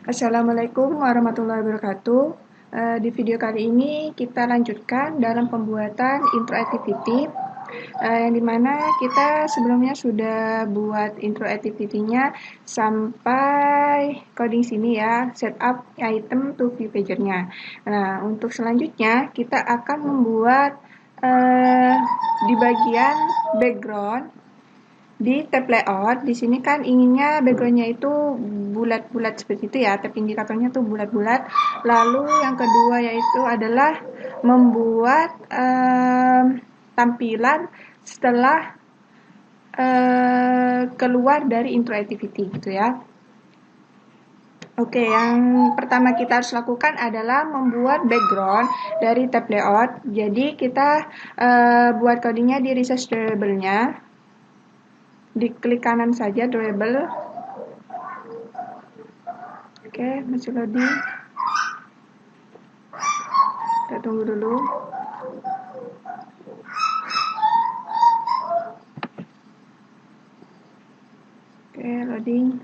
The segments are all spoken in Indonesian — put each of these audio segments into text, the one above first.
Assalamualaikum warahmatullahi wabarakatuh. Di video kali ini kita lanjutkan dalam pembuatan intro activity, yang dimana kita sebelumnya sudah buat intro activity-nya sampai coding sini ya, setup item to view pager-nya. Nah, untuk selanjutnya kita akan membuat di bagian background. Di tab layout, di sini kan inginnya backgroundnya itu bulat-bulat seperti itu ya, tab indikatornya tuh bulat-bulat. Lalu yang kedua yaitu adalah membuat tampilan setelah keluar dari intro activity gitu ya. Oke, yang pertama kita harus lakukan adalah membuat background dari tab layout. Jadi kita buat codingnya di resource drawable-nya. Diklik kanan saja drawable. Oke, masih loading. Kita tunggu dulu. Oke, loading.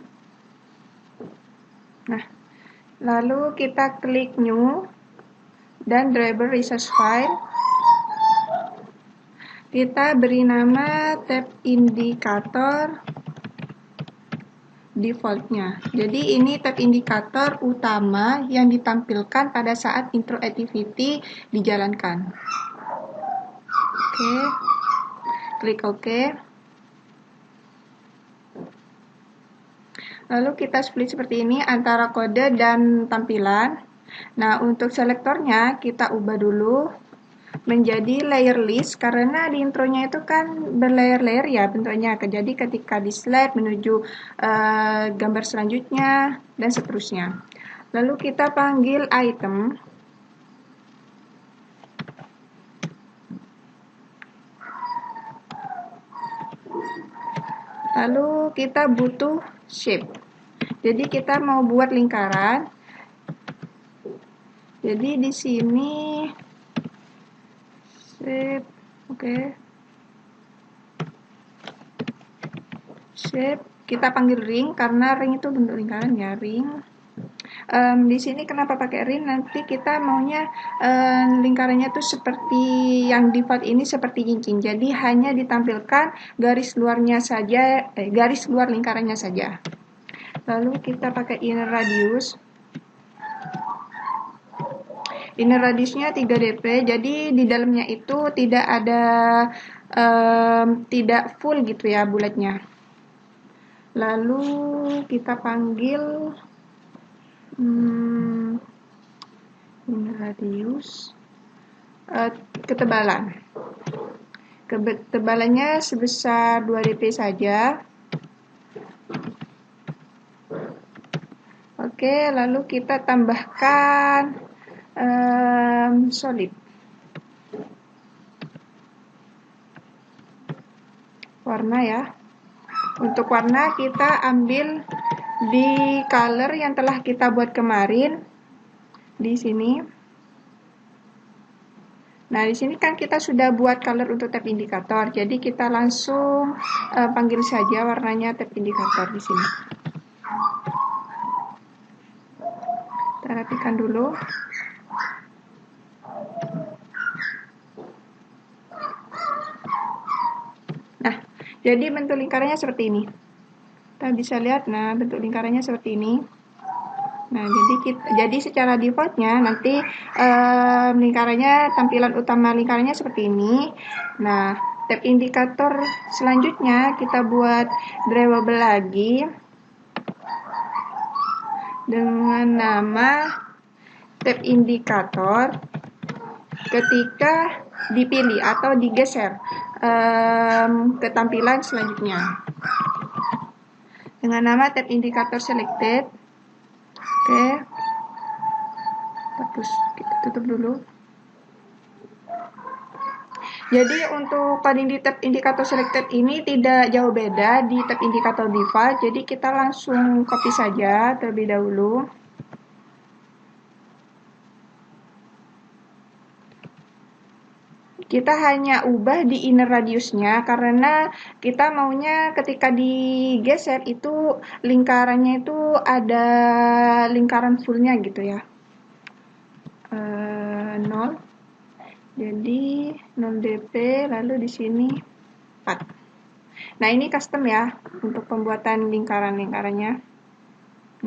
Nah, lalu kita klik new dan drawable resource file. Kita beri nama tab indikator defaultnya. Jadi ini tab indikator utama yang ditampilkan pada saat intro activity dijalankan. Oke, klik OK. Lalu kita split seperti ini antara kode dan tampilan. Nah, untuk selektornya kita ubah dulu menjadi layer list, karena di intronya itu kan berlayer-layer ya bentuknya. Jadi ketika di slide menuju gambar selanjutnya dan seterusnya. Lalu kita panggil item. Lalu kita butuh shape. Jadi kita mau buat lingkaran. Jadi di sini shape, oke. Shape kita panggil ring karena ring itu bentuk lingkaran ya, ring. Di sini kenapa pakai ring? Nanti kita maunya lingkarannya tuh seperti yang default ini, seperti cincin. Jadi hanya ditampilkan garis luarnya saja, garis luar lingkarannya saja. Lalu kita pakai inner radius. Inner radiusnya 3 dp. Jadi di dalamnya itu tidak ada tidak full gitu ya bulatnya. Lalu kita panggil inner radius, ketebalan. Ketebalannya sebesar 2 dp saja. Oke, lalu kita tambahkan solid. Warna ya. Untuk warna kita ambil di color yang telah kita buat kemarin di sini. Nah, di sini kan kita sudah buat color untuk tab indikator. Jadi kita langsung panggil saja warnanya tab indikator di sini. Kita rapikan dulu. Nah, jadi bentuk lingkarannya seperti ini. Kita bisa lihat, nah bentuk lingkarannya seperti ini. Nah, jadi secara defaultnya nanti lingkarannya, tampilan utama lingkarannya seperti ini. Nah, tab indikator selanjutnya kita buat drawable lagi dengan nama tab indikator ketika dipilih atau digeser ke tampilan selanjutnya dengan nama tab indikator selected. Oke, kita tutup dulu. Jadi untuk coding di tab indikator selected ini tidak jauh beda di tab indikator default. Jadi kita langsung copy saja terlebih dahulu. Kita hanya ubah di inner radiusnya karena kita maunya ketika digeser itu lingkarannya itu ada lingkaran fullnya gitu ya. 0. Jadi 0 dp lalu di sini 4. Nah, ini custom ya untuk pembuatan lingkaran-lingkarannya.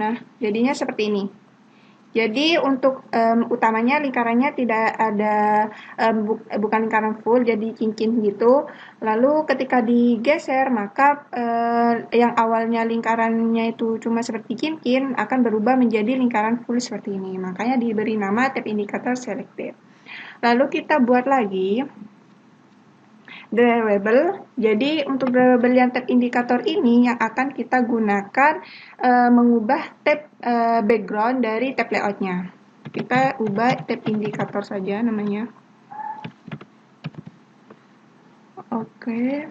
Nah, jadinya seperti ini. Jadi untuk utamanya lingkarannya tidak ada bukan lingkaran full, jadi cincin gitu. Lalu ketika digeser maka yang awalnya lingkarannya itu cuma seperti cincin akan berubah menjadi lingkaran full seperti ini. Makanya diberi nama tab indicator selected. Lalu kita buat lagi drawable. Jadi untuk drawable yang tab indikator ini yang akan kita gunakan mengubah tab background dari tab layoutnya. Kita ubah tab indikator saja namanya. Oke.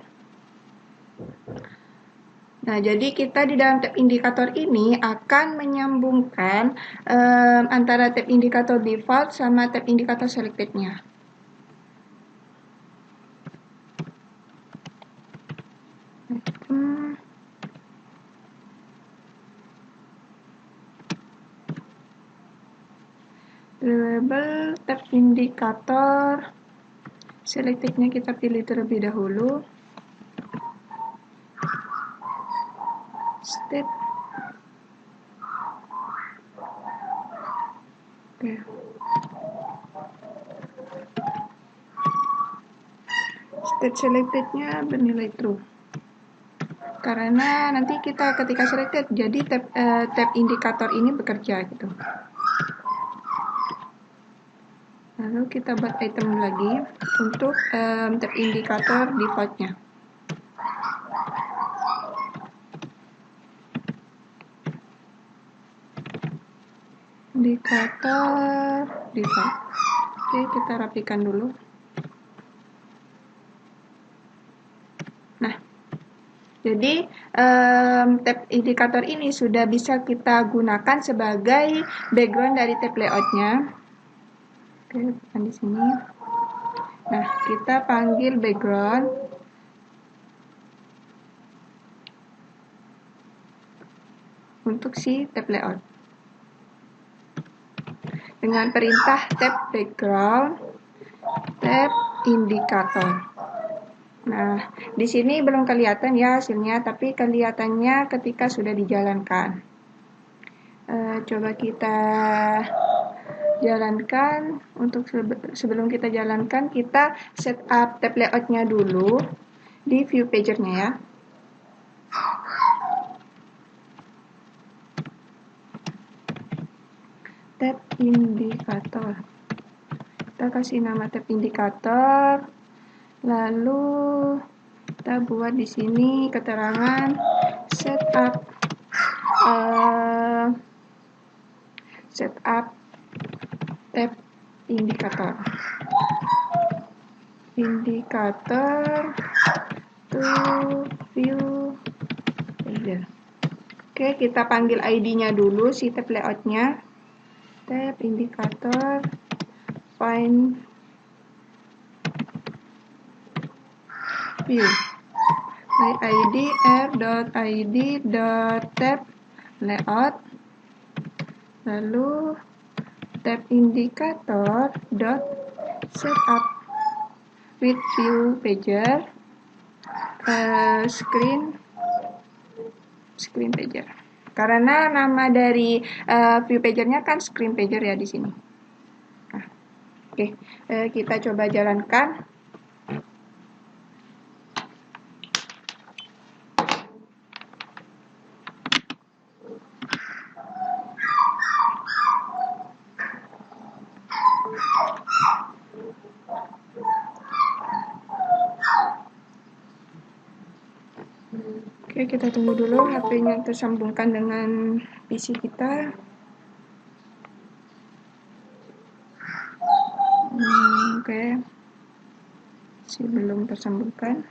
Nah, jadi kita di dalam tab indikator ini akan menyambungkan antara tab indikator default sama tab indikator selected-nya. Label tab indikator selected-nya kita pilih terlebih dahulu. State. Oke. State selected-nya bernilai true. Karena nanti kita ketika selected, jadi tab indikator ini bekerja gitu. Lalu kita buat item lagi untuk tab indikator default-nya. Indikator default. Oke, kita rapikan dulu. Nah, jadi tab indikator ini sudah bisa kita gunakan sebagai background dari tab layout-nya. Oke, bukan di sini. Nah, kita panggil background. Untuk si tab layout. Dengan perintah tab background, tab indikator. Nah, di sini belum kelihatan ya hasilnya, tapi kelihatannya ketika sudah dijalankan. Coba kita jalankan. Untuk sebelum kita jalankan, kita setup tab layout-nya dulu di view pager-nya ya. Tab indikator. Kita kasih nama tab indikator. Lalu kita buat di sini keterangan setup tab indikator. Indikator to view pager. Oke, kita panggil ID-nya dulu si tab layout-nya. Tab indikator find view by id r.id.tab layout, lalu tab indikator dot setup with view pager screen pager. Karena nama dari view pagernya kan screen pager ya di sini. Nah, oke, kita coba jalankan. Oke, kita tunggu dulu HP-nya tersambungkan dengan PC kita. Oke, masih belum tersambungkan.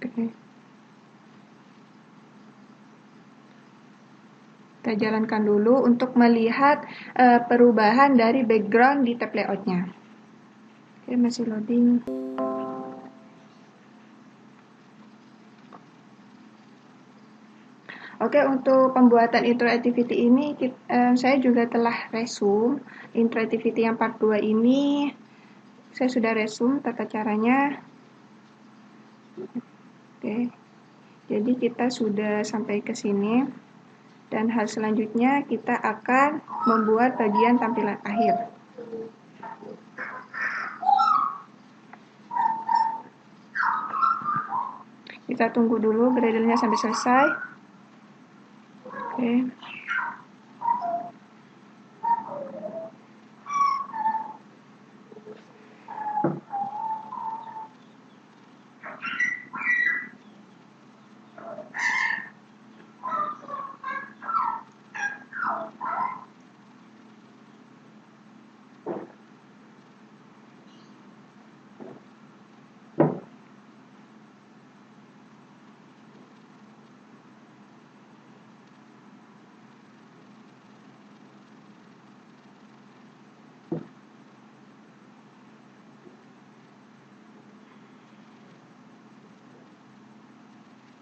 Oke. kita jalankan dulu untuk melihat perubahan dari background di tab layoutnya. Oke, masih loading. Oke, untuk pembuatan intro activity ini saya juga telah resume. Intro activity yang part 2 ini saya sudah resume tata caranya. Oke, jadi kita sudah sampai ke sini. Dan hal selanjutnya kita akan membuat bagian tampilan akhir. Kita tunggu dulu Gradle-nya sampai selesai. Oke.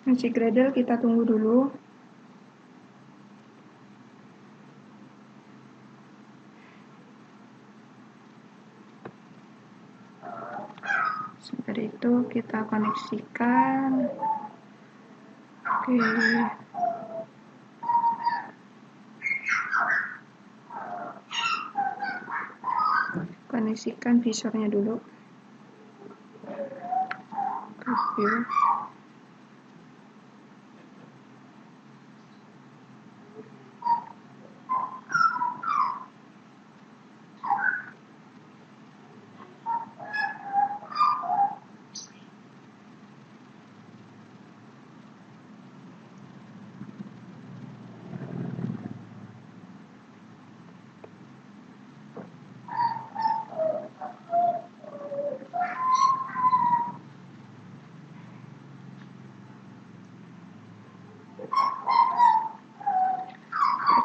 Masih Gradle, kita tunggu dulu. Seperti itu kita koneksikan. Oke. Koneksikan visornya dulu. Review.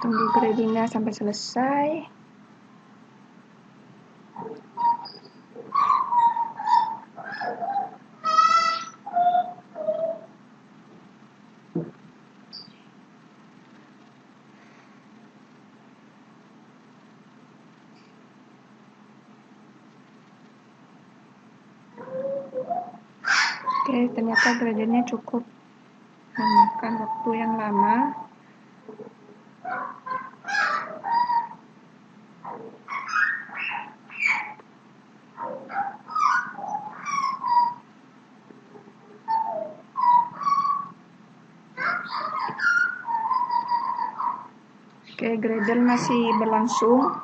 Tunggu gradingnya sampai selesai. Oke, ternyata gradingnya cukup memakan waktu yang lama. Oke, Gradle masih berlangsung.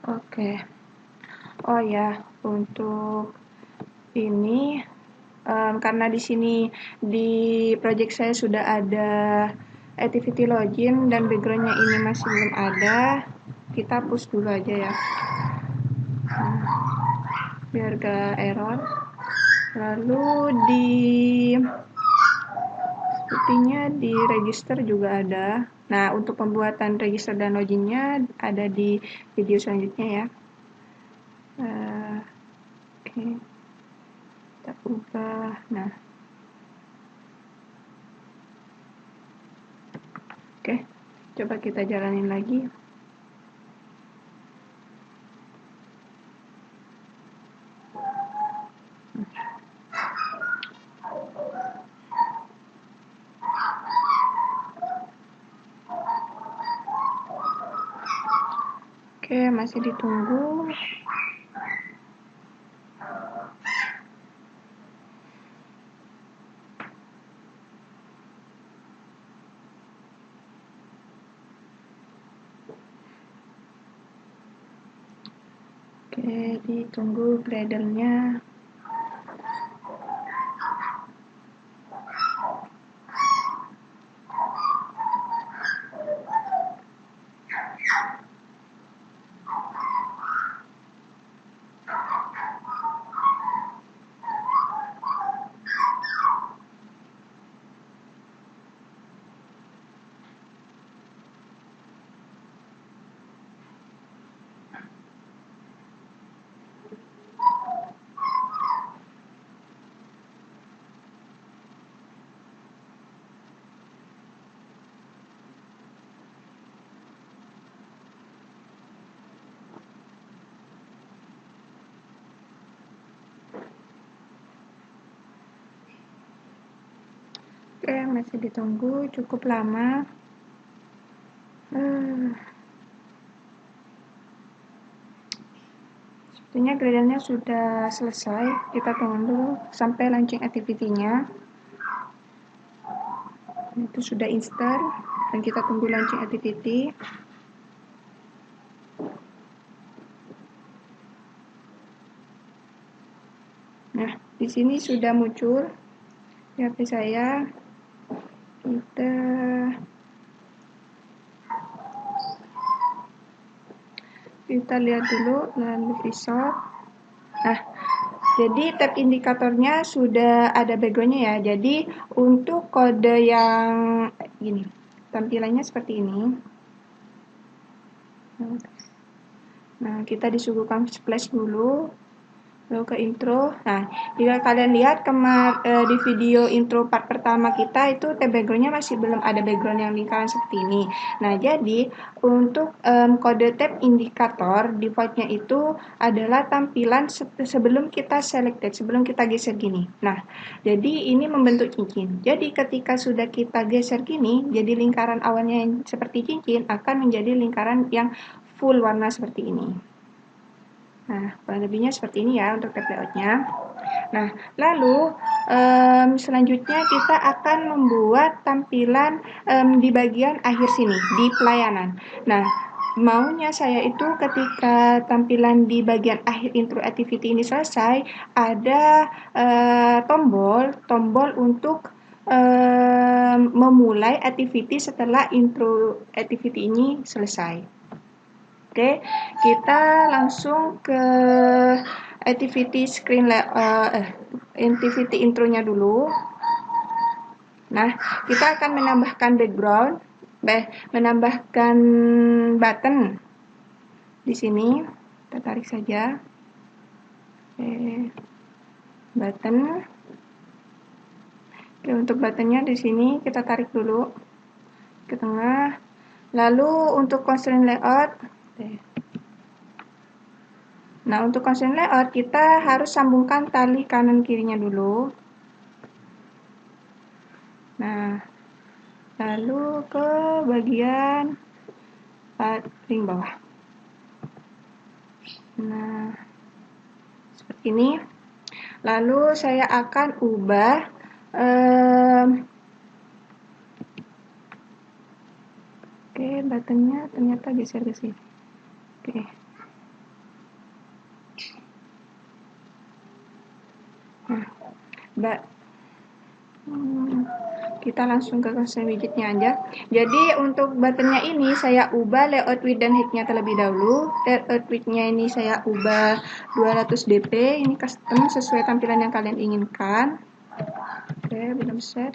Oke. Oh ya, untuk ini karena di sini di project saya sudah ada activity login dan backgroundnya ini masih belum ada, kita push dulu aja ya, biar gak error. Lalu sepertinya di register juga ada. Nah, untuk pembuatan register dan loginnya ada di video selanjutnya ya. Oke. Kita ubah. Nah. Oke. Coba kita jalanin lagi. Oke, masih ditunggu. Oke, ditunggu Gradle-nya. Oke, masih ditunggu cukup lama. Sepertinya gradiennya sudah selesai. Kita tunggu dulu sampai launching activity-nya. Itu sudah instant dan kita tunggu launching activity. Nah, di sini sudah muncul di HP saya. Kita lihat dulu lalu result. Nah, jadi tab indikatornya sudah ada backgroundnya ya. Jadi untuk kode yang gini, tampilannya seperti ini. Nah, kita disuguhkan splash dulu, lalu ke intro. Nah, jika kalian lihat di video intro part pertama kita itu tab backgroundnya masih belum ada background yang lingkaran seperti ini. Nah, jadi untuk kode tab indikator defaultnya itu adalah tampilan sebelum kita selected, sebelum kita geser gini. Nah, jadi ini membentuk cincin. Jadi ketika sudah kita geser gini, jadi lingkaran awalnya yang seperti cincin akan menjadi lingkaran yang full warna seperti ini. Nah, kurang lebihnya seperti ini ya untuk tab layoutnya. Nah, lalu selanjutnya kita akan membuat tampilan di bagian akhir sini, di pelayanan. Nah, maunya saya itu ketika tampilan di bagian akhir intro activity ini selesai, ada tombol untuk memulai activity setelah intro activity ini selesai. Oke, kita langsung ke activity activity intronya dulu. Nah, kita akan menambahkan background, menambahkan button di sini. Kita tarik saja. Button. Oke, untuk buttonnya di sini kita tarik dulu ke tengah. Lalu untuk constraint layout. Nah, untuk constraint layout kita harus sambungkan tali kanan kirinya dulu. Nah, lalu ke bagian paling bawah. Nah, seperti ini. Lalu saya akan ubah oke, buttonnya ternyata geser ke sini. Oke. Nah, kita langsung ke constraint widgetnya aja. Jadi untuk buttonnya ini saya ubah layout width dan height-nya terlebih dahulu. Layout width-nya ini saya ubah 200 dp. Ini custom sesuai tampilan yang kalian inginkan. Oke, belum set.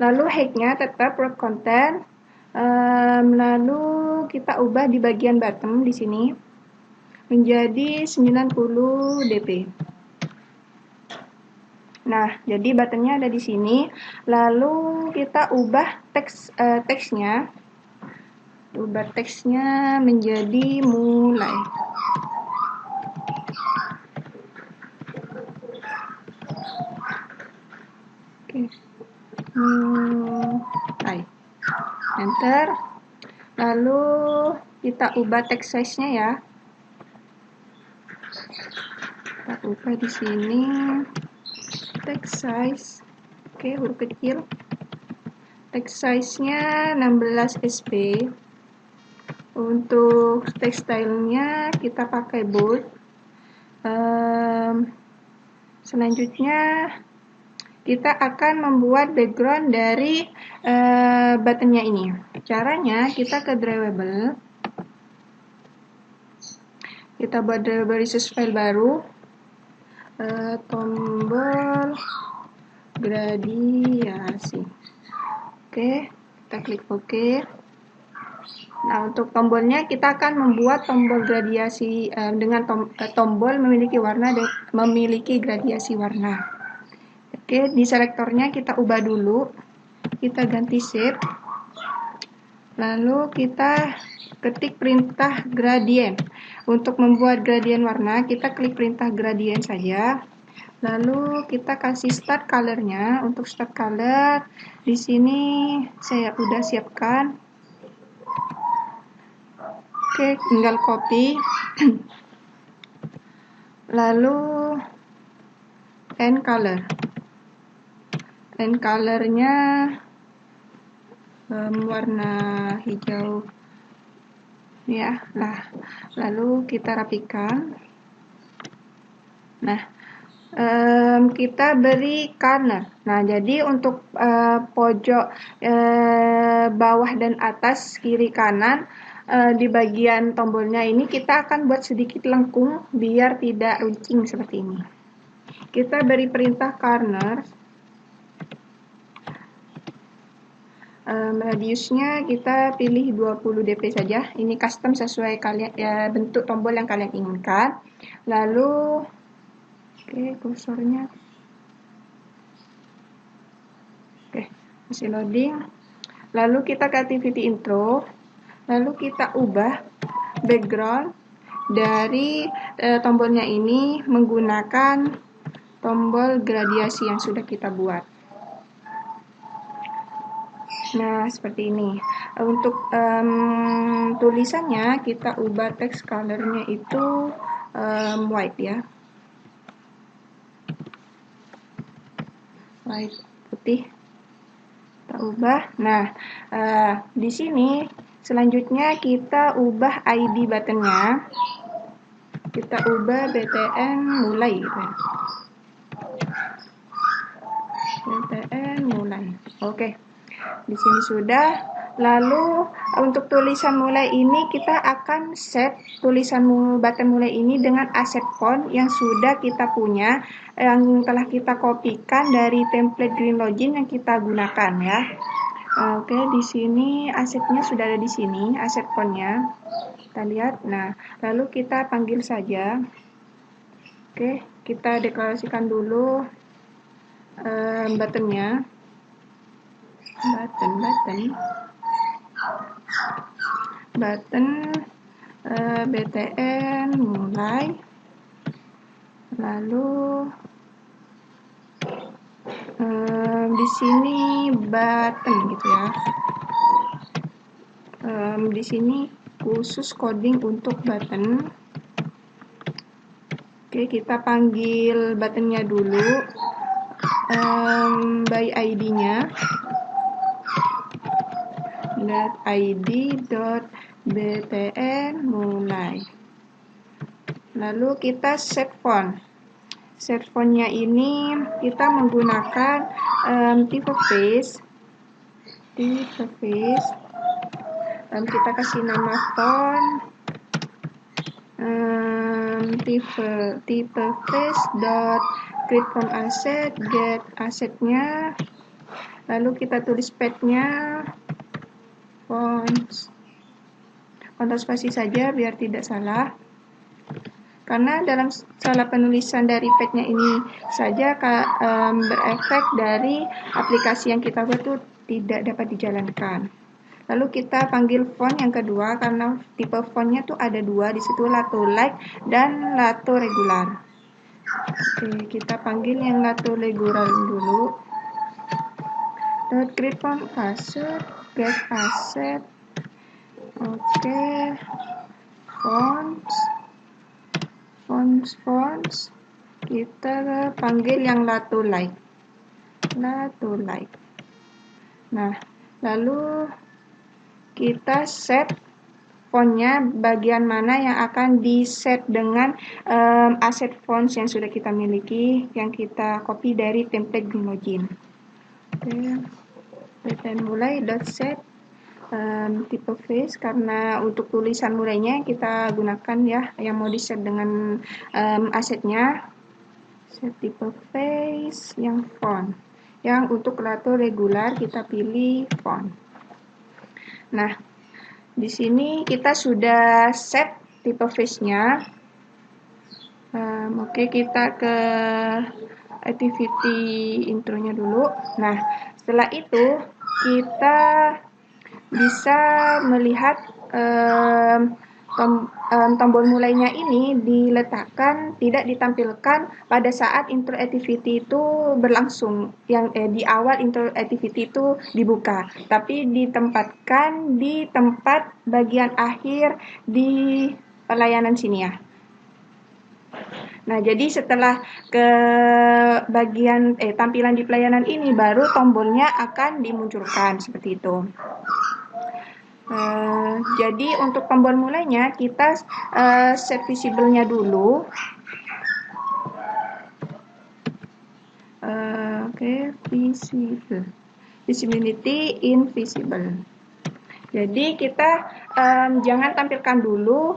Lalu height-nya tetap word content. Lalu kita ubah di bagian bottom di sini menjadi 90 dp. Nah, jadi buttonnya ada di sini. Lalu kita ubah teksnya. Ubah teksnya menjadi mulai. Oke. Mulai. Enter. Lalu kita ubah text size-nya ya. Kita ubah di sini. Text size, oke, huruf kecil. Text size-nya 16 sp. Untuk text style-nya kita pakai bold. Selanjutnya kita akan membuat background dari buttonnya ini. Caranya kita ke drawable. Kita buat drawable resource file baru. Tombol gradiasi. Oke, kita klik OK. Nah, untuk tombolnya kita akan membuat tombol gradiasi dengan tombol memiliki gradiasi warna. Oke, di selektornya kita ubah dulu. Kita ganti shape. Lalu kita ketik perintah gradient. Untuk membuat gradient warna, kita klik perintah gradient saja. Lalu kita kasih start colornya. Untuk start color di sini saya udah siapkan. Oke, tinggal copy. Lalu and colornya warna hijau ya. Nah, lalu kita rapikan. Nah, kita beri corner. Nah, jadi untuk pojok bawah dan atas, kiri kanan, di bagian tombolnya ini kita akan buat sedikit lengkung biar tidak runcing seperti ini. Kita beri perintah corner. Radiusnya kita pilih 20 dp saja. Ini custom sesuai kalian ya, bentuk tombol yang kalian inginkan. Lalu kursornya masih loading. Lalu kita ke activity intro. Lalu kita ubah background dari tombolnya ini menggunakan tombol gradiasi yang sudah kita buat. Nah, seperti ini. Untuk tulisannya kita ubah text colornya itu white ya. White, putih. Kita ubah. Nah, di sini selanjutnya kita ubah ID buttonnya. Kita ubah BTN mulai gitu ya. BTN mulai. Oke. Di sini sudah. Lalu untuk tulisan mulai ini kita akan set tulisan button mulai ini dengan aset font yang sudah kita punya, yang telah kita kopikan dari template Green Login yang kita gunakan ya. Oke, di sini asetnya sudah ada di sini, aset fontnya. Kita lihat. Nah, lalu kita panggil saja. Oke, kita deklarasikan dulu buttonnya. Button BTN mulai. Lalu di sini button gitu ya. Di sini khusus coding untuk button. Oke, kita panggil buttonnya dulu by ID-nya. id.btn mulai. Lalu kita set font. Set fontnya ini kita menggunakan typeface. Kita kasih nama font typeface dot create from asset, get asetnya. Lalu kita tulis path-nya font spasi saja biar tidak salah. Karena dalam salah penulisan dari path-nya ini saja berefek dari aplikasi yang kita buat itu tidak dapat dijalankan. Lalu kita panggil font yang kedua karena tipe fontnya tuh ada dua, di situ Lato Light dan Lato Regular. Oke, kita panggil yang Lato Regular dulu. Create font asset, get asset. Oke, fonts. Kita panggil yang Lato Light. Nah, lalu kita set fontnya bagian mana yang akan di set dengan aset fonts yang sudah kita miliki, yang kita copy dari template Green Login. Oke, mulai .set typeface karena untuk tulisan mulainya kita gunakan ya yang mau di set dengan asetnya. Set typeface yang font. Yang untuk Lato Regular kita pilih font. Nah, di sini kita sudah set typeface-nya. Oke, kita ke activity intronya dulu. Nah, setelah itu kita bisa melihat tombol mulainya ini diletakkan, tidak ditampilkan pada saat intro activity itu berlangsung, yang di awal intro activity itu dibuka, tapi ditempatkan di tempat bagian akhir di pelayanan sini ya. Nah, jadi setelah ke bagian tampilan di pelayanan ini, baru tombolnya akan dimunculkan seperti itu. Jadi untuk tombol mulainya kita set visible-nya dulu. Oke, visible. Visibility invisible. Jadi kita jangan tampilkan dulu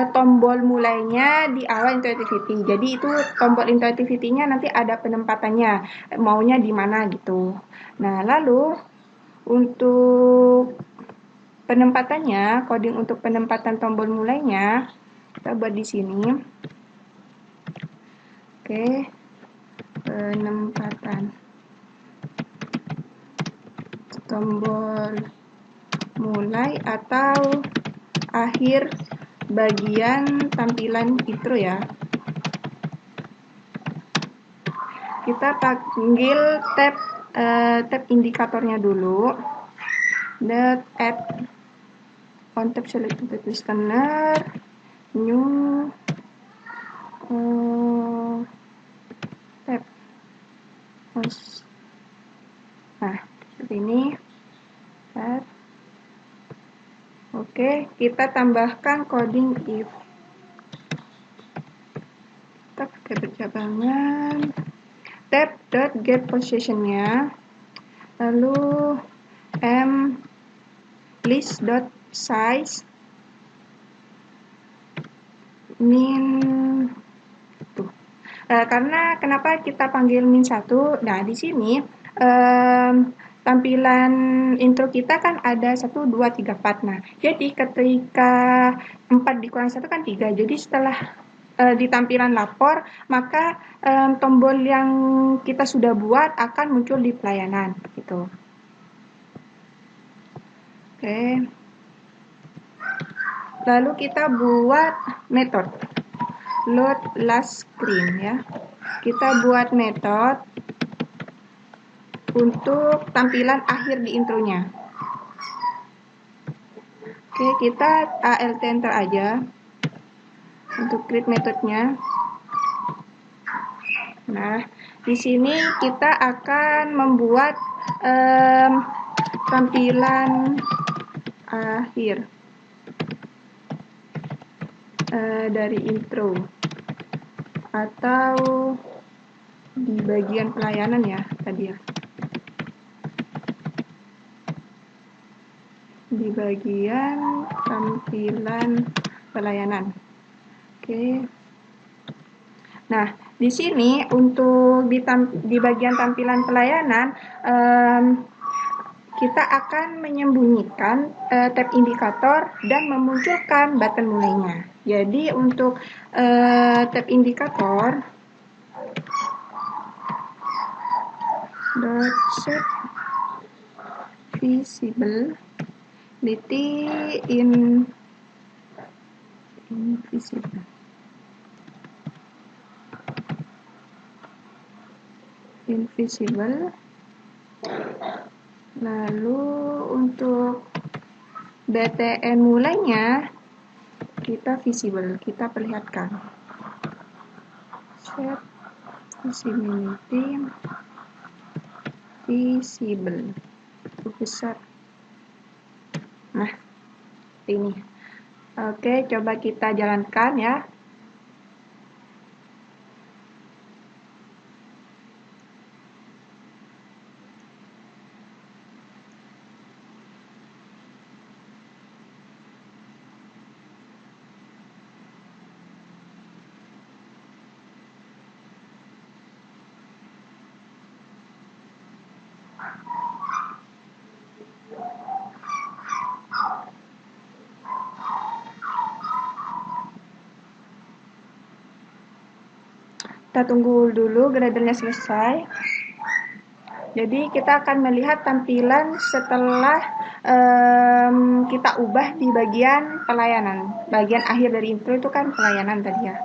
tombol mulainya di awal intro activity. Jadi itu tombol intro activity-nya nanti ada penempatannya, maunya di mana gitu. Nah, lalu untuk penempatannya, coding untuk penempatan tombol mulainya kita buat di sini. Oke, penempatan tombol mulai atau akhir bagian tampilan intro ya. Kita panggil tab indikatornya dulu. Add on tab selected listener, new tab. Nah, seperti ini. Oke, kita tambahkan coding if. Kita pakai bercabangan. Tab.get position-nya. Lalu list.size min tuh. Karena kenapa kita panggil min 1? Nah, di sini tampilan intro kita kan ada 1, 2, 3, 4. Nah, jadi ketika 4 dikurang 1 kan 3. Jadi setelah di tampilan lapor, maka tombol yang kita sudah buat akan muncul di pelayanan. Gitu. Oke. Lalu kita buat method load last screen ya. Kita buat method untuk tampilan akhir di intronya. Oke, kita alt enter aja untuk create methodnya. Nah, di sini kita akan membuat tampilan akhir dari intro atau di bagian pelayanan ya tadi ya. Di bagian tampilan pelayanan. Oke. Nah, di sini untuk di bagian tampilan pelayanan kita akan menyembunyikan tab indikator dan memunculkan button mulainya. Jadi untuk tab indikator set visible invisible. Lalu untuk BTN mulainya kita visible, kita perlihatkan. Set visibility visible besar. Nah, ini. Oke, coba kita jalankan ya. Kita tunggu dulu gradernya selesai. Jadi kita akan melihat tampilan setelah kita ubah di bagian pelayanan. Bagian akhir dari intro itu kan pelayanan tadi ya.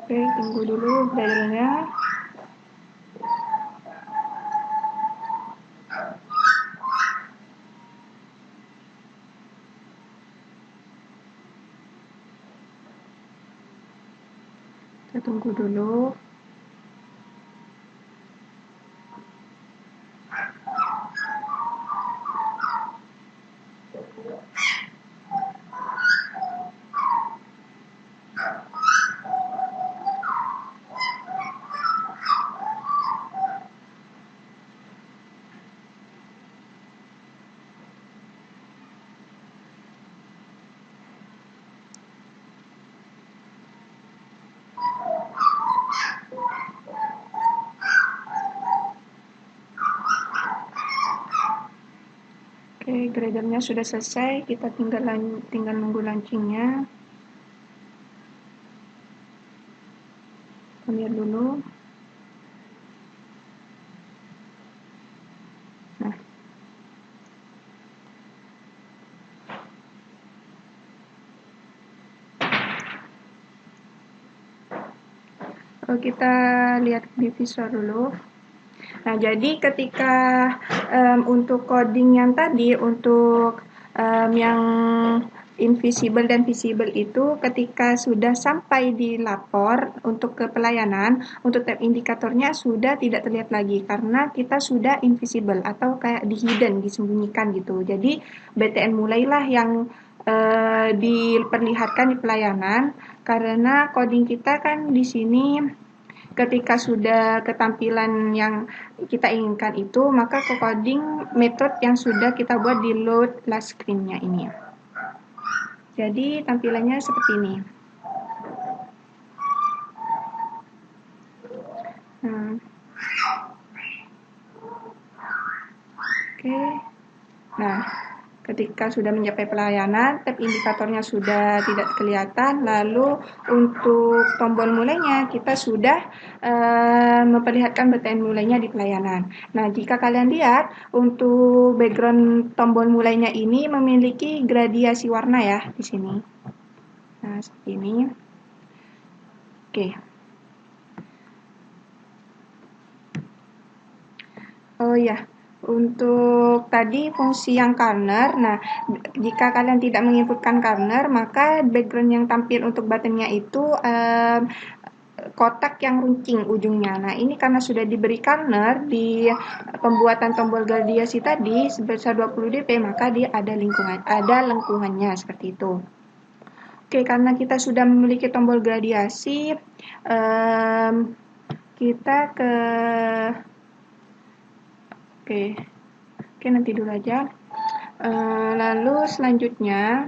Oke, tunggu dulu belajarnya. Kita tunggu dulu. Oke, gradernya sudah selesai. Kita tinggal nunggu launchingnya. Lihat dulu. Nah, kita lihat di visual dulu. Nah, jadi ketika untuk coding yang tadi, untuk yang invisible dan visible itu ketika sudah sampai di lapor untuk ke pelayanan, untuk tab indikatornya sudah tidak terlihat lagi karena kita sudah invisible atau kayak di hidden, disembunyikan gitu. Jadi BTN mulailah yang diperlihatkan di pelayanan karena coding kita kan di sini ketika sudah ketampilan yang kita inginkan itu, maka ke coding method yang sudah kita buat di load last screen-nya ini. Jadi tampilannya seperti ini. Oke. Nah, ketika sudah mencapai pelayanan, tab indikatornya sudah tidak kelihatan. Lalu untuk tombol mulainya kita sudah memperlihatkan BTN mulainya di pelayanan. Nah, jika kalian lihat untuk background tombol mulainya ini memiliki gradiasi warna ya di sini. Nah, seperti ini. Oke. Oh ya. Untuk tadi fungsi yang corner, nah jika kalian tidak menginputkan corner, maka background yang tampil untuk buttonnya itu kotak yang runcing ujungnya. Nah ini karena sudah diberi corner di pembuatan tombol gradiasi tadi sebesar 20 dp, maka dia ada lengkungannya seperti itu. Oke, karena kita sudah memiliki tombol gradiasi, kita ke Oke, nanti dulu aja. Lalu selanjutnya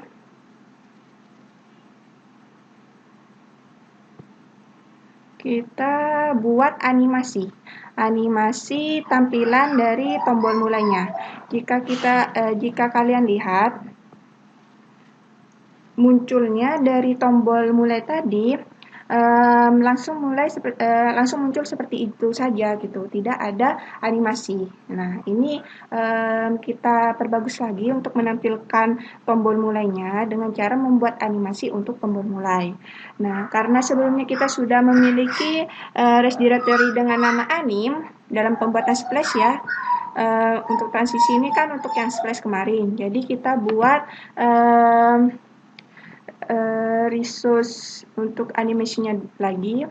kita buat animasi tampilan dari tombol mulainya. Jika kalian lihat munculnya dari tombol mulai tadi langsung muncul seperti itu saja gitu, tidak ada animasi. Nah ini kita perbagus lagi untuk menampilkan tombol mulainya dengan cara membuat animasi untuk tombol mulai. Nah karena sebelumnya kita sudah memiliki REST directory dengan nama anim dalam pembuatan splash ya. Untuk transisi ini kan untuk yang splash kemarin, jadi kita buat resource untuk animasinya lagi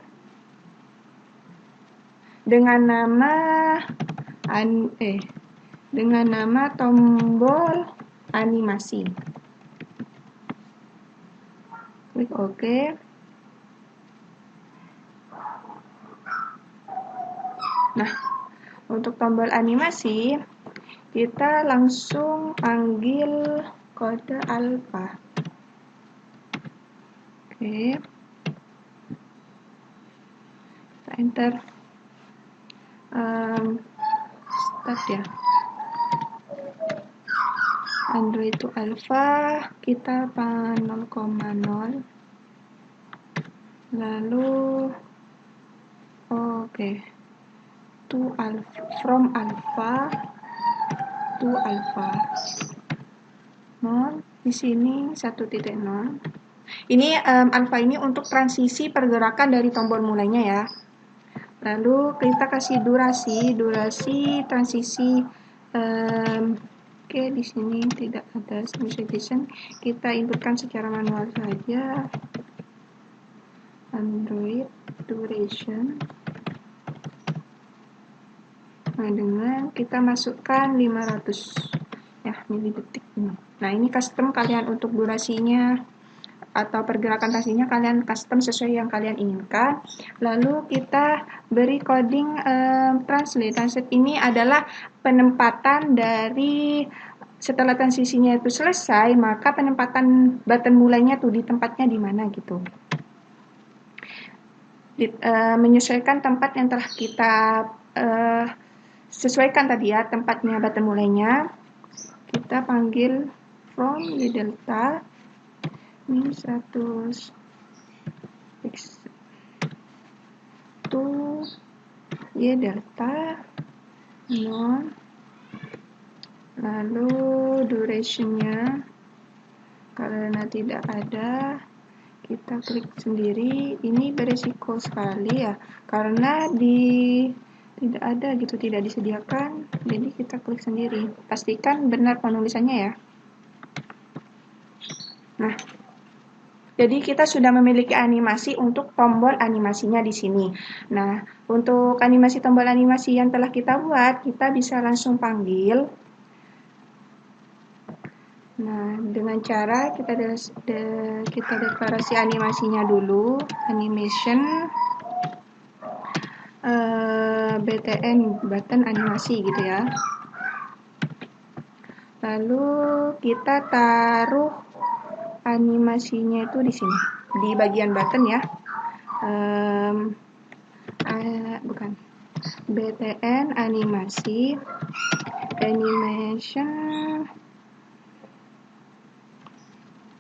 dengan nama tombol animasi. Klik OK. Nah, untuk tombol animasi kita langsung panggil kode alpha. Oke. Kita enter. Start ya. Android itu alpha, kita 0,0. Lalu oke. From alpha to alpha. 0 di sini 1.0. Ini alpha ini untuk transisi pergerakan dari tombol mulainya ya. Lalu kita kasih durasi transisi. Oke, di sini tidak ada specification. Kita inputkan secara manual saja. Android duration. Nah, dengan kita masukkan 500 ya milidetik. Nah, ini custom kalian untuk durasinya atau pergerakan transisinya kalian custom sesuai yang kalian inginkan. Lalu kita beri coding translate. Translate ini adalah penempatan dari setelah transisinya itu selesai, maka penempatan button mulainya tuh di tempatnya di mana gitu. Menyesuaikan tempat yang telah kita sesuaikan tadi ya, tempatnya button mulainya. Kita panggil from di delta ini 100 x to y delta 0. Lalu durationnya karena tidak ada, kita klik sendiri. Ini beresiko sekali ya, karena tidak ada gitu, tidak disediakan, jadi kita klik sendiri. Pastikan benar penulisannya ya. Nah, jadi kita sudah memiliki animasi untuk tombol animasinya di sini. Nah, untuk animasi tombol animasi yang telah kita buat, kita bisa langsung panggil. Nah, dengan cara kita deklarasi animasinya dulu, animation btn button animasi gitu ya. Lalu kita taruh animasinya itu di sini, di bagian button ya. Bukan. btn animasi animation.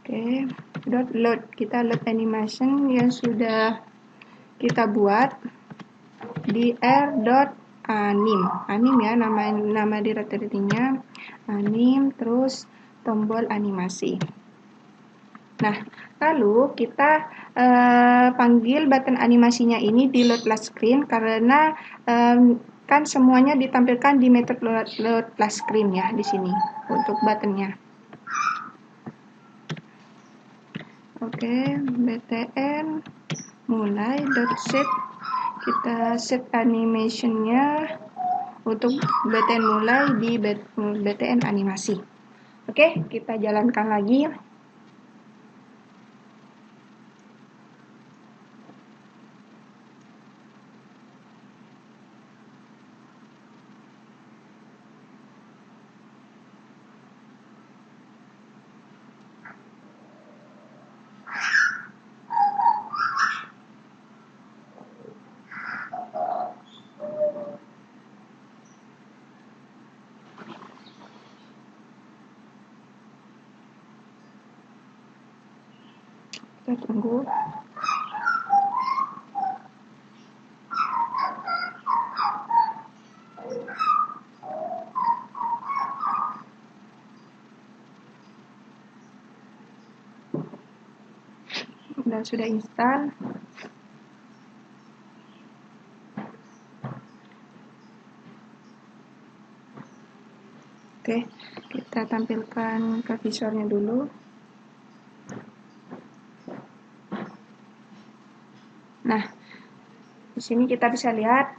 Oke, load. Kita load animation yang sudah kita buat di r.anim. Anim ya, nama directory-nya anim, terus tombol animasi. Nah, lalu kita panggil button animasinya ini di load last screen karena kan semuanya ditampilkan di method load last screen ya di sini untuk buttonnya. Oke, btn mulai .set, kita set animationnya untuk btn mulai di btn animasi. Oke, kita jalankan lagi. Kita tunggu. Dan sudah install. Oke, kita tampilkan ke visornya dulu. Nah, di sini kita bisa lihat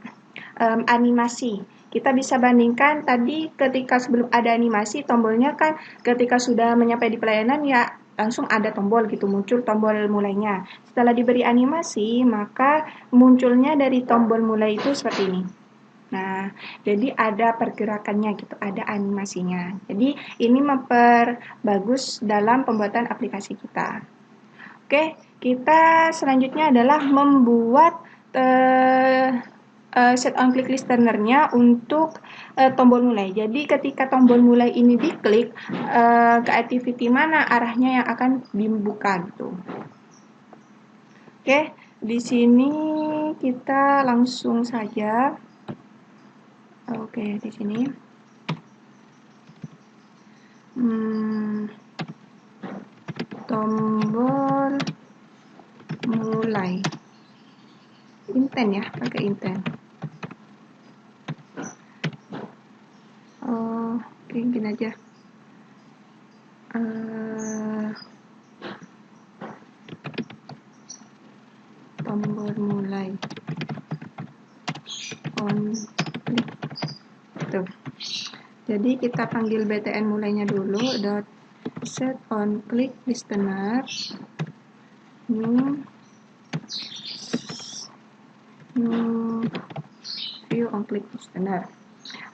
animasi. Kita bisa bandingkan tadi ketika sebelum ada animasi, tombolnya kan ketika sudah menyampai di pelayanan ya langsung ada tombol gitu, muncul tombol mulainya. Setelah diberi animasi, maka munculnya dari tombol mulai itu seperti ini. Nah, jadi ada pergerakannya gitu, ada animasinya. Jadi ini memperbagus dalam pembuatan aplikasi kita. Oke, kita selanjutnya adalah membuat set on click listener-nya untuk tombol mulai. Jadi ketika tombol mulai ini diklik, ke activity mana arahnya yang akan dibuka gitu. Oke, di sini kita langsung saja. Oke, di sini. Tombol mulai. Intent ya, pakai intent. Oke, gini aja. Tombol mulai on click. Tuh. Jadi kita panggil btn mulainya dulu dot set on click listener new view on click listener.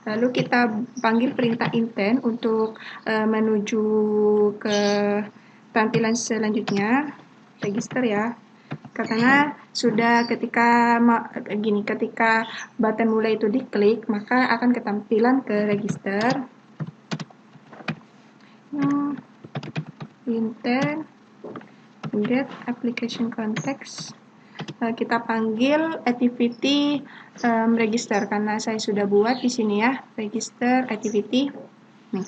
Lalu kita panggil perintah intent untuk menuju ke tampilan selanjutnya, register ya. Karena sudah ketika button mulai itu diklik, maka akan ke tampilan ke register. Intent get application context. Kita panggil activity register karena saya sudah buat di sini ya, register activity. Nih,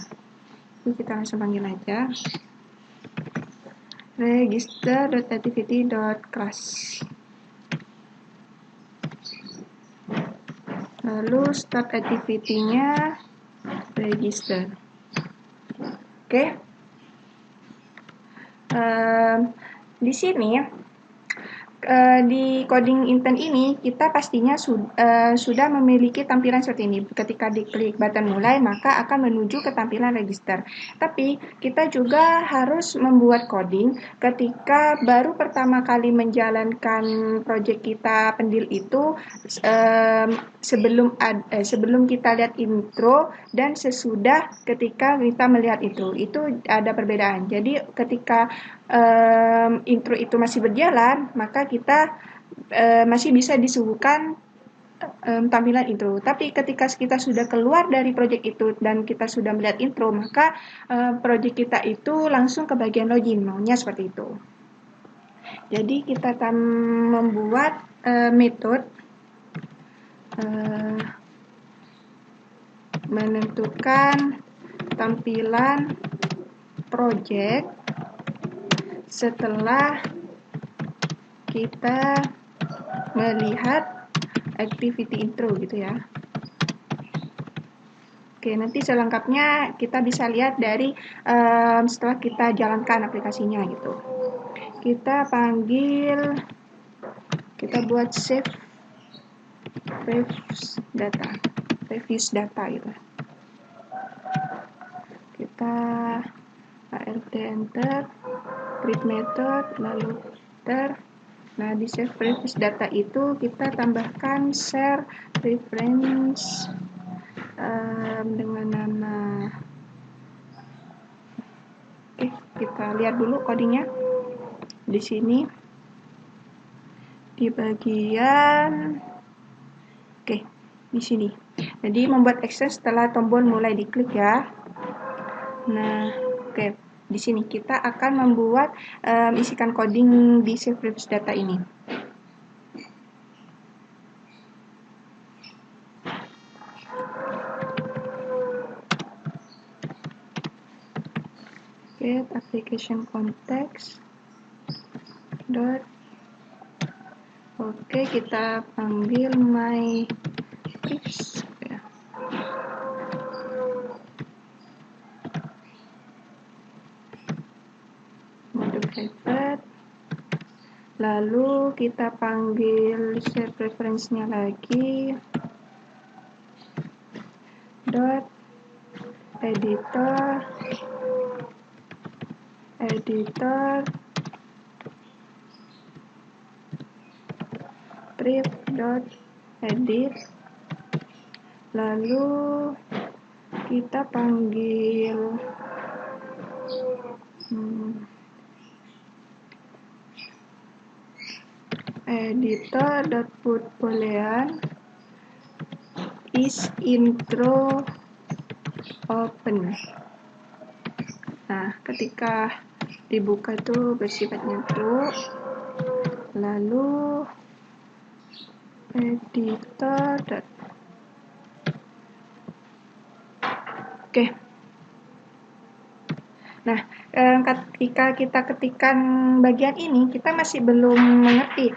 itu kita langsung panggil aja register.activity.class. Lalu start activity-nya register. Oke. Di sini di coding intent ini kita pastinya sudah memiliki tampilan seperti ini. Ketika diklik button mulai maka akan menuju ke tampilan register. Tapi kita juga harus membuat coding ketika baru pertama kali menjalankan project kita pendil itu, sebelum kita lihat intro dan sesudah ketika kita melihat itu ada perbedaan. Jadi ketika intro itu masih berjalan, maka kita masih bisa disuguhkan tampilan intro. Tapi ketika kita sudah keluar dari project itu dan kita sudah melihat intro, maka project kita itu langsung ke bagian login, maunya seperti itu. Jadi kita akan membuat metode menentukan tampilan project setelah kita melihat activity intro gitu ya. Oke, nanti selengkapnya kita bisa lihat dari setelah kita jalankan aplikasinya gitu. Kita panggil, kita buat save previous data gitu. Kita ART enter, create method, lalu enter. Nah, di save previous data itu kita tambahkan share reference dengan nama. Oke, kita lihat dulu codingnya. Di sini di bagian di sini. Jadi membuat action setelah tombol mulai diklik ya. Nah, di sini kita akan membuat isikan coding di save previous data ini. Get application context dot. Oke, kita panggil my prefs ya. Mode private. Lalu kita panggil save reference-nya lagi dot editor pref dot edit. Lalu kita panggil editor.put boolean this intro open. Nah, ketika dibuka itu bersifat nyentru, lalu editor. Oke. Nah, ketika kita ketikkan bagian ini, kita masih belum mengerti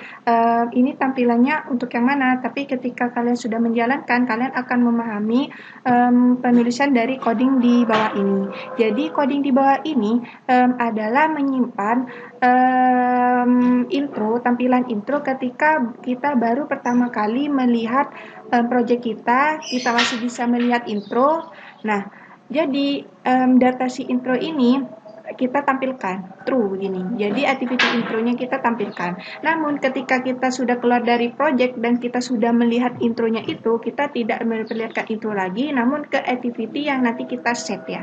ini tampilannya untuk yang mana. Tapi ketika kalian sudah menjalankan, kalian akan memahami penulisan dari coding di bawah ini. Jadi coding di bawah ini adalah menyimpan intro, tampilan intro ketika kita baru pertama kali melihat project kita masih bisa melihat intro. Nah, jadi data si intro ini kita tampilkan true begini. Jadi activity intronya kita tampilkan. Namun ketika kita sudah keluar dari project dan kita sudah melihat intronya itu, kita tidak memperlihatkan intro lagi, namun ke activity yang nanti kita set ya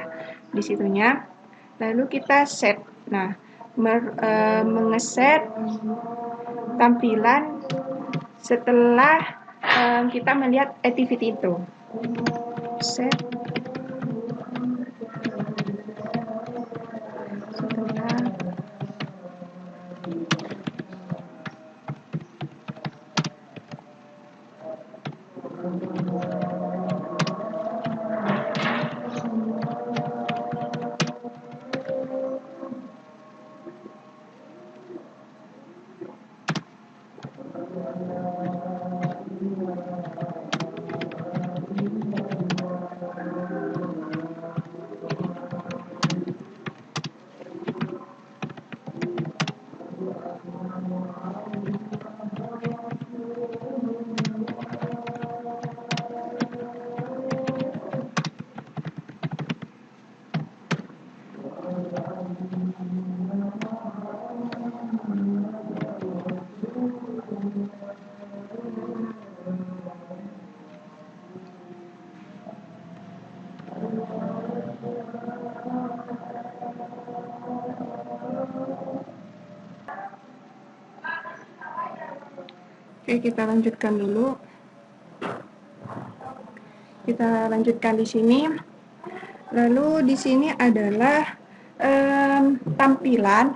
di situnya. Lalu kita set. Nah, mengeset tampilan setelah kita melihat activity intro. Set Oke, kita lanjutkan dulu. Kita lanjutkan di sini. Lalu di sini adalah tampilan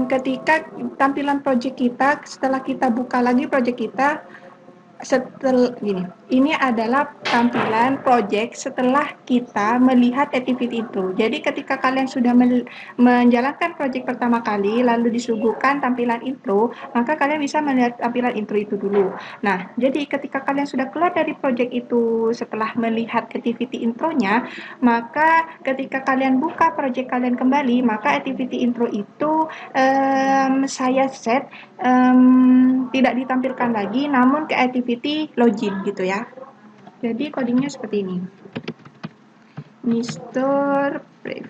ketika tampilan project kita setelah kita buka lagi project kita. Setelah gini, ini adalah tampilan project setelah kita melihat activity itu. Jadi ketika kalian sudah menjalankan project pertama kali lalu disuguhkan tampilan intro, maka kalian bisa melihat tampilan intro itu dulu. Nah, jadi ketika kalian sudah keluar dari project itu setelah melihat activity intronya, maka ketika kalian buka project kalian kembali, maka activity intro itu saya set tidak ditampilkan lagi, namun ke activity login gitu ya. Jadi codingnya seperti ini. Mr. Brief.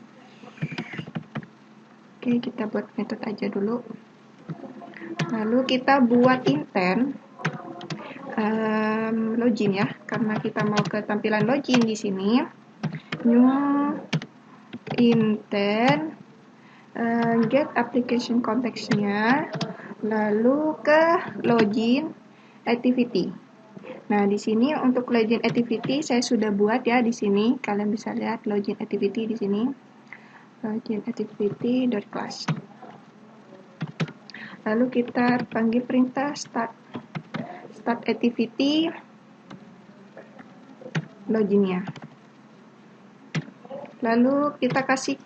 Oke, kita buat metode aja dulu. Lalu kita buat intent login ya, karena kita mau ke tampilan login di sini. New intent get application context-nya, lalu ke login activity. Nah, di sini untuk login activity saya sudah buat ya di sini. Kalian bisa lihat login activity di sini. Login activity.class. Lalu kita panggil perintah start activity loginnya. Lalu kita kasih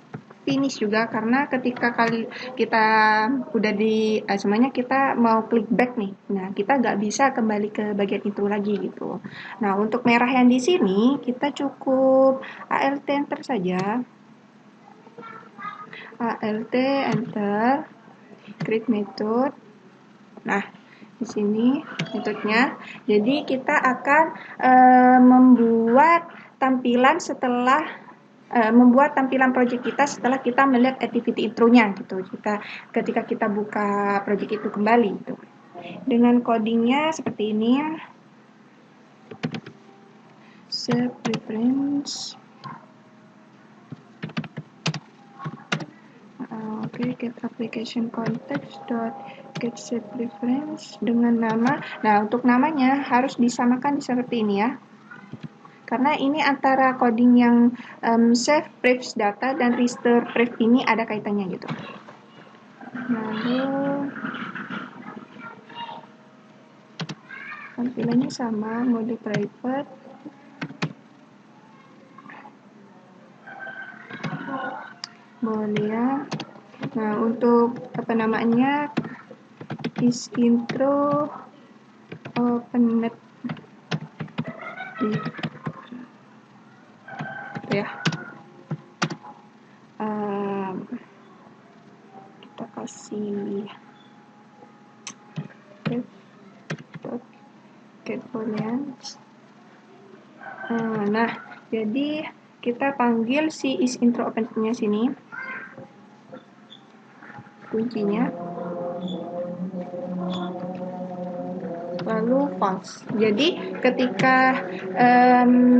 finish juga, karena ketika kita udah di semuanya kita mau klik back nih, nah kita nggak bisa kembali ke bagian itu lagi gitu. Nah, untuk merah yang di sini kita cukup alt enter saja, alt enter create method. Nah, di sini metodenya. Jadi kita akan membuat tampilan setelah membuat tampilan project kita setelah kita melihat activity intronya gitu. Ketika kita buka project itu kembali gitu. Dengan codingnya seperti ini. Set preference. Oke, get application context get set preference dengan nama. Nah, untuk namanya harus disamakan seperti ini ya. karena ini antara coding yang save previous data dan restore pref ini ada kaitannya gitu. Lalu tampilannya sama, mode private. Boolean. Nah, untuk apa namanya, is intro opened ya. Kita kasih get boolean. Nah, jadi kita panggil si is intro opened-nya sini, kuncinya, lalu false. Jadi ketika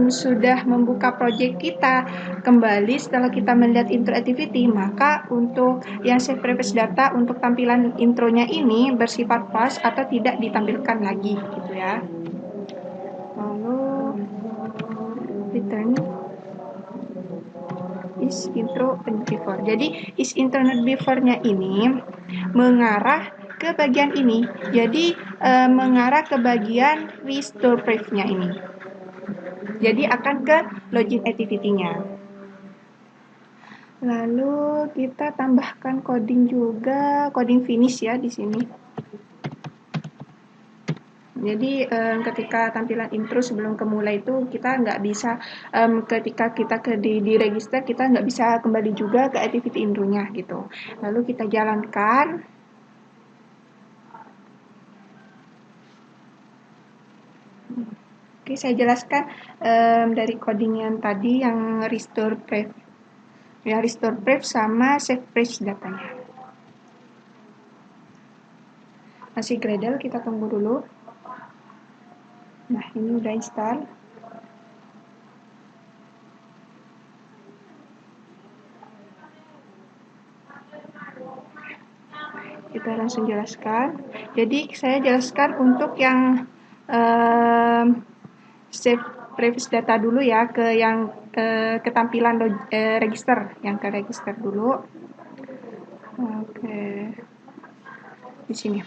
sudah membuka project kita kembali setelah kita melihat intro activity, maka untuk yang save previous data untuk tampilan intronya ini bersifat false atau tidak ditampilkan lagi gitu ya. Lalu return is intro before. Jadi is intro before-nya ini mengarah ke bagian ini. Jadi mengarah ke bagian restore pref-nya ini. Jadi akan ke login activity-nya. Lalu kita tambahkan coding juga, coding finish ya di sini. Jadi ketika tampilan intro sebelum kemulai itu kita nggak bisa, ketika kita di register kita nggak bisa kembali juga ke activity intronya gitu. Lalu kita jalankan. Oke, saya jelaskan dari coding yang tadi yang restore pref. Ya, restore pref sama save pref datanya. Masih Gradle, kita tunggu dulu. Nah, ini udah install. Kita langsung jelaskan. Jadi saya jelaskan untuk yang save previous data dulu ya, ke yang ketampilan register, yang ke register dulu. Oke, di sini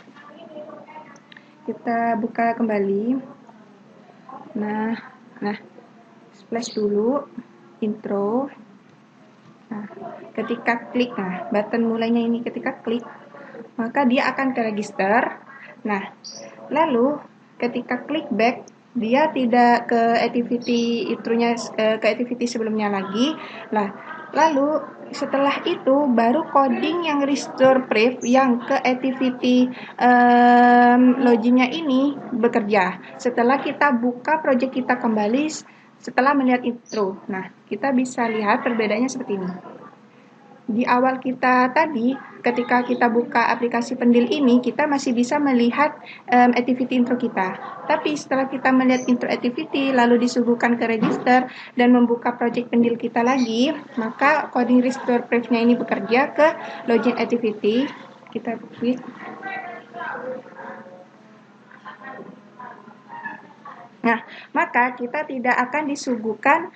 kita buka kembali. Nah, splash dulu intro. Nah, ketika klik, button mulainya ini ketika klik, maka dia akan ke register. Nah, lalu ketika klik back, dia tidak ke activity intronya, ke activity sebelumnya lagi. Nah, lalu setelah itu baru coding yang restore pref yang ke activity loginnya ini bekerja. Setelah kita buka project kita kembali setelah melihat intro. Nah, kita bisa lihat perbedaannya seperti ini. Di awal kita tadi, ketika kita buka aplikasi Pendil ini, kita masih bisa melihat activity intro kita. Tapi setelah kita melihat intro activity, lalu disuguhkan ke register, dan membuka project Pendil kita lagi, maka coding restore pref-nya ini bekerja ke login activity. Kita klik. Nah, maka kita tidak akan disuguhkan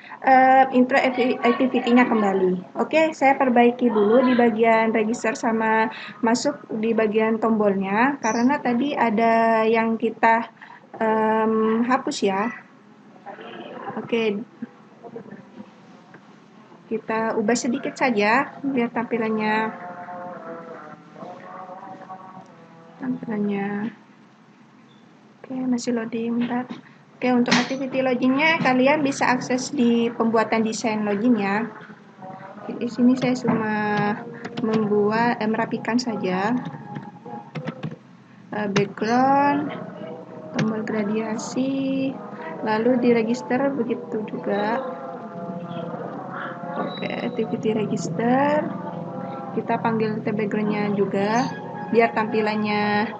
intro activity-nya kembali. Oke, saya perbaiki dulu di bagian register sama masuk di bagian tombolnya, karena tadi ada yang kita hapus ya. Oke, kita ubah sedikit saja biar tampilannya oke, masih loading, bentar. Oke, untuk activity loginnya kalian bisa akses di pembuatan desain login ya. Di sini saya cuma membuat merapikan saja. Background, tombol gradiasi, lalu di register begitu juga. Oke, activity register. Kita panggil backgroundnya juga biar tampilannya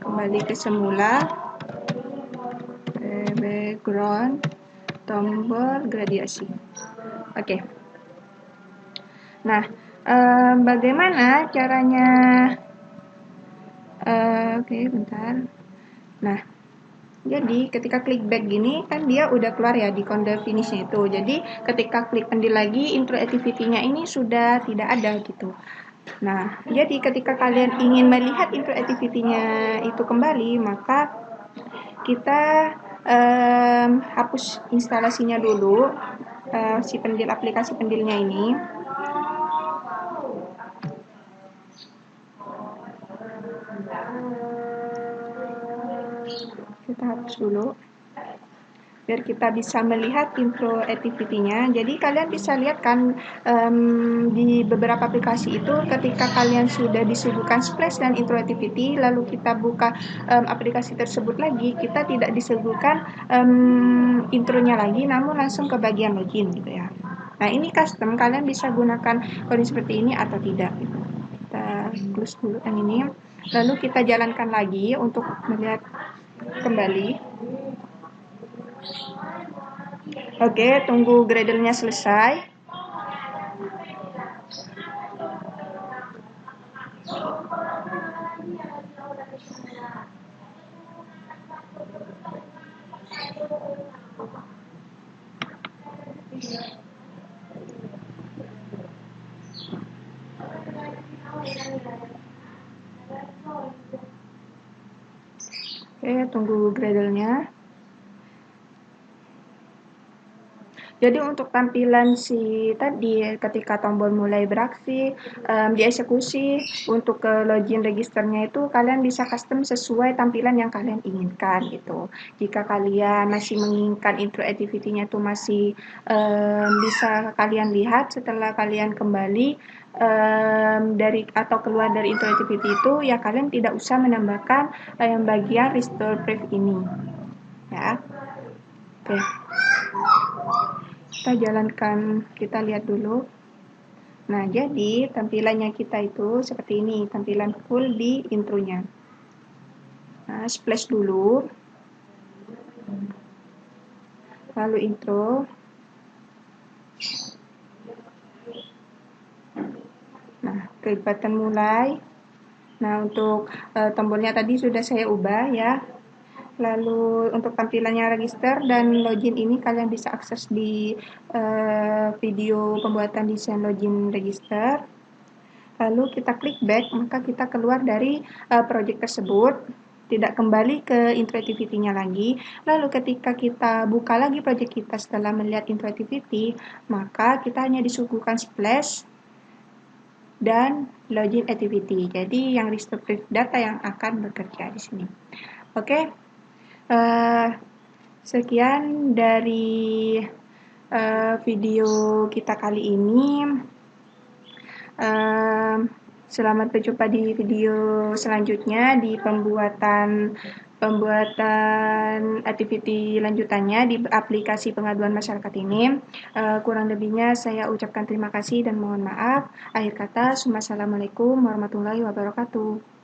kembali ke semula. Background, tombol gradiasi. Oke. Nah, bagaimana caranya? Oke, bentar. Nah, Jadi ketika klik back gini kan dia udah keluar ya di konde finishnya itu. Jadi ketika klik pendil lagi intro activity-nya ini sudah tidak ada gitu. Nah, jadi ketika kalian ingin melihat intro activity-nya itu kembali, maka kita hapus instalasinya dulu, si pendil aplikasi pendilnya ini. Kita hapus dulu biar kita bisa melihat intro activity-nya. Jadi kalian bisa lihat kan di beberapa aplikasi itu ketika kalian sudah disuguhkan splash dan intro activity, lalu kita buka aplikasi tersebut lagi, kita tidak disuguhkan intronya lagi, namun langsung ke bagian login gitu ya. Nah ini custom, kalian bisa gunakan kode seperti ini atau tidak. Gitu. Kita close dulu yang ini, lalu kita jalankan lagi untuk melihat kembali. Oke, tunggu Gradle-nya selesai. Oke, tunggu Gradle-nya. Jadi untuk tampilan si tadi ketika tombol mulai beraksi, dieksekusi, untuk ke login registernya itu kalian bisa custom sesuai tampilan yang kalian inginkan gitu. Jika kalian masih menginginkan intro activity-nya itu masih bisa kalian lihat setelah kalian kembali dari atau keluar dari intro activity itu, ya kalian tidak usah menambahkan bagian restore brief ini. Ya. Oke. Kita jalankan, kita lihat dulu. Nah, jadi tampilannya kita itu seperti ini, tampilan full di intronya. Nah, splash dulu. Lalu intro. Nah, klik button mulai. Nah, untuk tombolnya tadi sudah saya ubah ya. Lalu untuk tampilannya register dan login ini kalian bisa akses di video pembuatan desain login register. Lalu kita klik back, maka kita keluar dari project tersebut, tidak kembali ke intro activity-nya lagi. Lalu ketika kita buka lagi project kita setelah melihat intro activity, maka kita hanya disuguhkan splash dan login activity. Jadi yang restore brief data yang akan bekerja di sini. Oke. Sekian dari video kita kali ini. Selamat berjumpa di video selanjutnya di pembuatan activity lanjutannya di aplikasi pengaduan masyarakat ini. Kurang lebihnya saya ucapkan terima kasih dan mohon maaf. Akhir kata, Assalamualaikum warahmatullahi wabarakatuh.